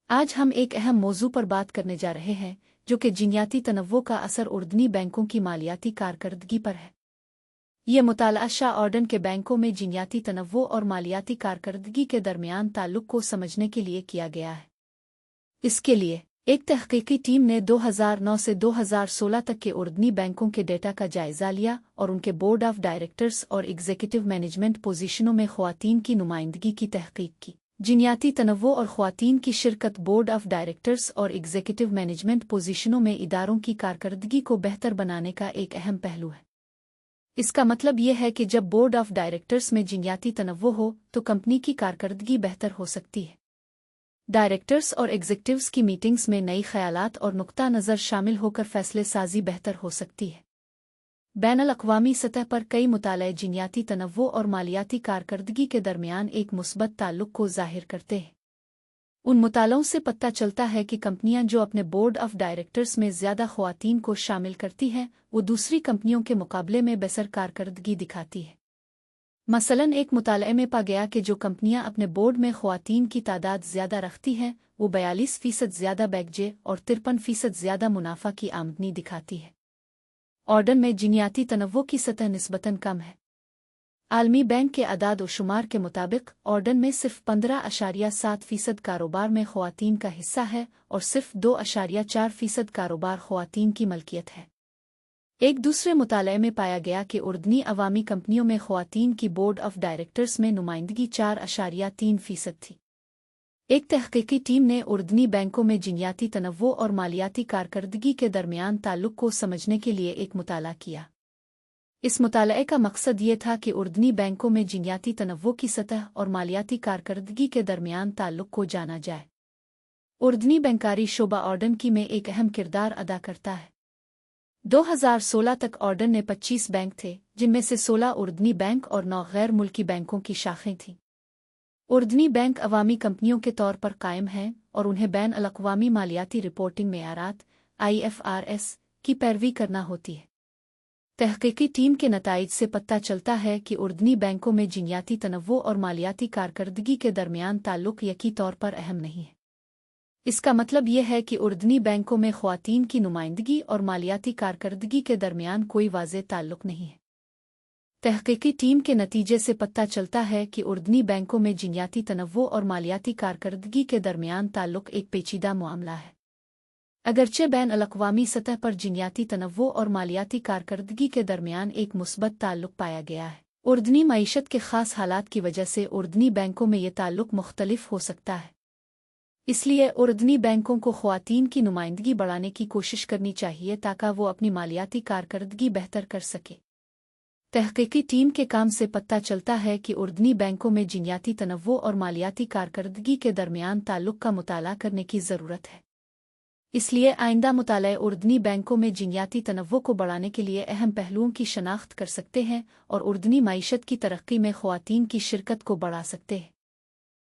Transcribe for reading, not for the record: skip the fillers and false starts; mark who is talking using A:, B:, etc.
A: आज हम एक अहम मौजू पर बात करने जा रहे हैं जो कि जिनयाती तनव्वो का असर उर्दनी बैंकों की मालियाती कारकर्दगी पर है। ये मुताला शाह ऑर्डन के बैंकों में जिनयाती तनव्वो और मालियाती कारकर्दगी के दरमियान ताल्लुक को समझने के लिए किया गया है। इसके लिए एक तहकीकी टीम ने 2009 से 2016 तक के उर्दनी बैंकों के डेटा का जायजा लिया और उनके बोर्ड ऑफ डायरेक्टर्स और एग्जीक्यूटिव मैनेजमेंट पोजीशनों में ख्वातीन की नुमाइंदगी की तहकीक की। जिनयाती तनव्वो और ख्वातीन की शिरकत बोर्ड ऑफ डायरेक्टर्स और एग्जीक्यूटिव मैनेजमेंट पोजीशनों में इदारों की कारकर्दगी को बेहतर बनाने का एक अहम पहलू है। इसका मतलब यह है कि जब बोर्ड ऑफ डायरेक्टर्स में जिनयाती तनव्वो हो तो कंपनी की कारकर्दगी बेहतर हो सकती है। डायरेक्टर्स और एग्जीक्यूटिव्स की मीटिंग्स में नई ख्यालात और नुक्ता नज़र शामिल होकर फैसले साजी बेहतर हो सकती है। बैनुल-अक़वामी सतह पर कई मुताले जिनयाती तनव्वो और मालियाती कारकर्दगी के दरमियान एक मुस्बत ताल्लुक को ज़ाहिर करते हैं। उन मुतालों से पता चलता है कि कंपनियां जो अपने बोर्ड ऑफ डायरेक्टर्स में ज़्यादा ख्वातीन को शामिल करती हैं वो दूसरी कंपनियों के मुकाबले में बेहतर कारकर्दगी दिखाती है। मसलन एक मुताले में पा गया कि जो कंपनियां अपने बोर्ड में ख्वातीन की तादाद ज़्यादा रखती हैं वो 42% ज़्यादा बैकजे और 53% ज़्यादा मुनाफा की आमदनी दिखाती है। ऑर्डन में जिनयाती तनव्वो की सतह निस्बतन कम है। आलमी बैंक के अदाद व शुमार के मुताबिक ऑर्डन में सिर्फ 15.7% कारोबार में ख्वातीन का हिस्सा है और सिर्फ 2.4% कारोबार ख्वातीन की मलकियत है। एक दूसरे मुताले में पाया गया कि उर्दनी अवामी कंपनियों में ख्वातीन की बोर्ड ऑफ डायरेक्टर्स में नुमाइंदगी 4.3% थी। एक तहकीकी टीम ने उर्दनी बैंकों में जिनयाती तनव्वो और मालियाती कारकर्दगी के दरमियान ताल्लुक को समझने के लिए एक मुताला किया। इस मुताले का मकसद ये था कि उर्दनी बैंकों में जिनयाती तनव्वो की सतह और मालियाती कारकर्दगी के दरमियान ताल्लुक को जाना जाए। उर्दनी बैंकारी शोबा ऑर्डन की में एक अहम किरदार अदा करता है। 2016 तक ऑर्डन ने 25 बैंक थे जिनमें से 16 उर्दनी बैंक और 9 गैर मुल्की बैंकों की शाखें थीं। उर्दनी बैंक अवामी कंपनियों के तौर पर कायम हैं और उन्हें बैन-अल-अक़वामी मालियाती रिपोर्टिंग मेयारात IFRS की पैरवी करना होती है। तहकीकी टीम के नताइज से पता चलता है कि उर्दनी बैंकों में जिनयाती तनव्वो और मालियाती कारकर्दगी के दरमियान ताल्लुक यकी तौर पर अहम नहीं है। इसका मतलब यह है कि उर्दनी बैंकों में ख्वातीन की नुमाइंदगी और मालियाती कारकर्दगी के दरमियान कोई वाज़ेह ताल्लुक नहीं है। तहकीकी टीम के नतीजे से पता चलता है कि उर्दनी बैंकों में जिनयाती तनव्वो और मालियाती कारकर्दगी के दरमियान ताल्लुक एक पेचीदा मामला है। अगरचे बैन-अल-अक़वामी सतह पर जिनयाती तनव्वो और मालियाती कारकर्दगी के दरमियान एक मुस्बत ताल्लुक पाया गया है, उर्दनी मईशत के ख़ास हालात की वजह से उर्दनी बैंकों में ये ताल्लुक मुख्तलिफ हो सकता है। इसलिए उर्दनी बैंकों को ख्वातीन की नुमाइंदगी बढ़ाने की कोशिश करनी चाहिए ताकि वो अपनी मालियाती कारकर्दगी बेहतर कर सके। तहकीकी टीम के काम से पता चलता है कि उर्दनी बैंकों में जिनयाती तनव्वो और मालियाती कारकर्दगी के दरमियान ताल्लुक का मुताला करने की ज़रूरत है। इसलिए आइंदा मुताले उर्दनी बैंकों में जिनयाती तनव्वो को बढ़ाने के लिए अहम पहलुओं की शनाख्त कर सकते हैं और उर्दनी मईशत की तरक्की में ख्वातीन की शिरकत को बढ़ा सकते हैं।